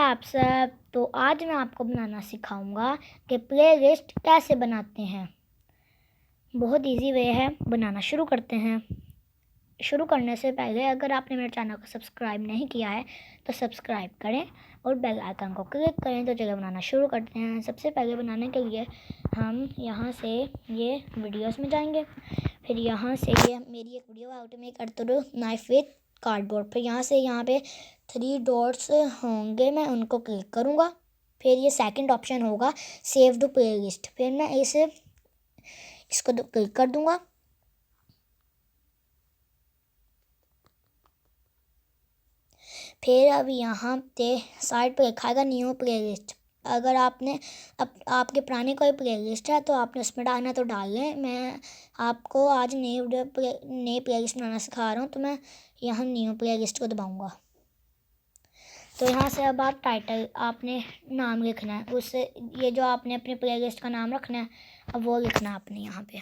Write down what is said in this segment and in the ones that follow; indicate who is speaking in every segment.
Speaker 1: आप सब। तो आज मैं आपको बनाना सिखाऊंगा कि प्लेलिस्ट कैसे बनाते हैं। बहुत इजी वे है, बनाना शुरू करते हैं। शुरू करने से पहले अगर आपने मेरे चैनल को सब्सक्राइब नहीं किया है तो सब्सक्राइब करें और बेल आइकन को क्लिक करें। तो चलिए बनाना शुरू करते हैं। सबसे पहले बनाने के लिए हम यहाँ से ये वीडियोस में जाएंगे। फिर यहाँ से ये मेरी एक video how to make Ertugrul knife with cardboard. फिर यहाँ से यहाँ पे 3 डॉट्स होंगे, मैं उनको क्लिक करूँगा। फिर ये सेकंड ऑप्शन होगा सेव टू प्लेलिस्ट। फिर मैं इसको क्लिक कर दूँगा। फिर अब यहाँ पे साइड पे लिखा है न्यू प्लेलिस्ट। अगर आपके पुराने कोई प्लेलिस्ट है तो आपने उसमें डालना तो डाल लें। मैं आपको आज नई प्लेलिस्ट बनाना सिखा रहा हूँ, तो मैं यहाँ न्यू प्लेलिस्ट को दबाऊँगा। तो यहाँ से अब आप टाइटल आपने नाम लिखना है, उससे ये जो आपने अपनी प्लेलिस्ट का नाम रखना है अब वो लिखना है आपने यहाँ पे।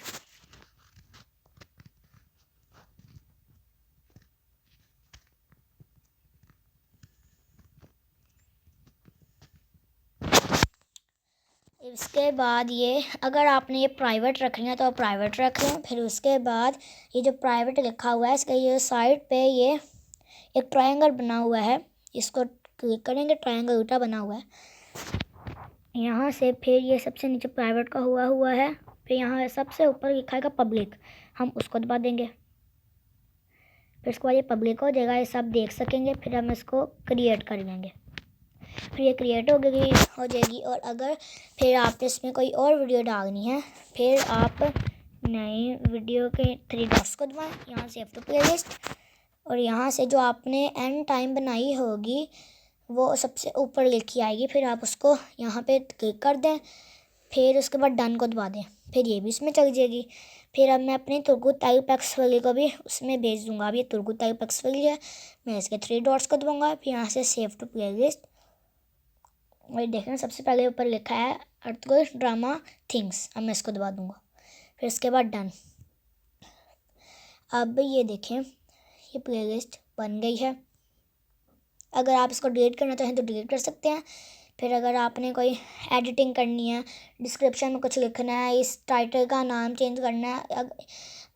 Speaker 1: इसके बाद ये अगर आपने ये प्राइवेट रखनी है तो आप प्राइवेट रख लें। फिर उसके बाद ये जो प्राइवेट लिखा हुआ है इसका ये साइड पे ये एक ट्रायंगल बना हुआ है, इसको क्लिक करेंगे। ट्रायंगल उल्टा बना हुआ है यहाँ से। फिर ये सबसे नीचे प्राइवेट का हुआ है। फिर यहाँ सबसे ऊपर लिखा है पब्लिक, हम उसको दबा देंगे। फिर इसके बाद ये पब्लिक हो जाएगा, ये सब देख सकेंगे। फिर हम इसको क्रिएट कर लेंगे। फिर ये क्रिएट हो जाएगी। और अगर फिर आपने इसमें कोई और वीडियो डालनी है फिर आप नई वीडियो के 3 डॉट्स को दबाएं, यहाँ सेव टू प्लेलिस्ट। और यहाँ से जो आपने एंड टाइम बनाई होगी वो सबसे ऊपर लिखी आएगी। फिर आप उसको यहाँ पे क्लिक कर दें। फिर उसके बाद डन को दबा दें। फिर ये भी इसमें चल जाएगी। फिर अब मैं अपनी तुर्गुत टाइपेक्स वाली को भी उसमें भेज दूँगा। अब ये तुर्गुत टाइपेक्स वाली है, मैं इसके 3 डॉट्स को दबाऊँगा। फिर यहाँ से सेव टू प्लेलिस्ट। और देखें सबसे पहले ऊपर लिखा है अर्थक्वेक ड्रामा थिंग्स, अब मैं इसको दबा दूँगा। फिर इसके बाद डन। अब ये देखें ये प्लेलिस्ट बन गई है। अगर आप इसको डिलीट करना चाहें तो डिलीट कर सकते हैं। फिर अगर आपने कोई एडिटिंग करनी है, डिस्क्रिप्शन में कुछ लिखना है, इस टाइटल का नाम चेंज करना है,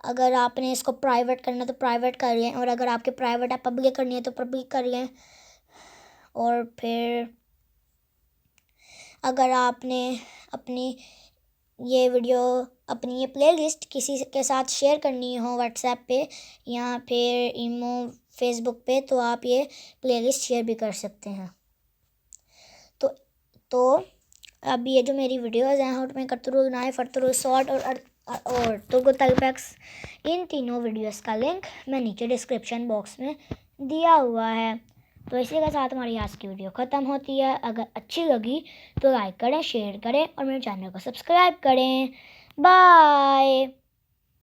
Speaker 1: अगर आपने इसको प्राइवेट करना है तो प्राइवेट कर लें। और अगर आपके प्राइवेट है पब्लिक करनी है तो पब्लिक कर लें। और फिर अगर आपने अपनी ये वीडियो अपनी ये प्लेलिस्ट किसी के साथ शेयर करनी हो व्हाट्सएप पे या फिर इमो फेसबुक पे तो आप ये प्लेलिस्ट शेयर भी कर सकते हैं। तो अब ये जो मेरी वीडियोज़ हैं how to make Ertugrul knife, Ertugrul sword और तुर्गुत टाइपेक्स, इन तीनों वीडियोस का लिंक मैं नीचे डिस्क्रिप्शन बॉक्स में दिया हुआ है। तो इसी के साथ हमारी आज की वीडियो ख़त्म होती है। अगर अच्छी लगी तो लाइक करें, शेयर करें और मेरे चैनल को सब्सक्राइब करें। बाय।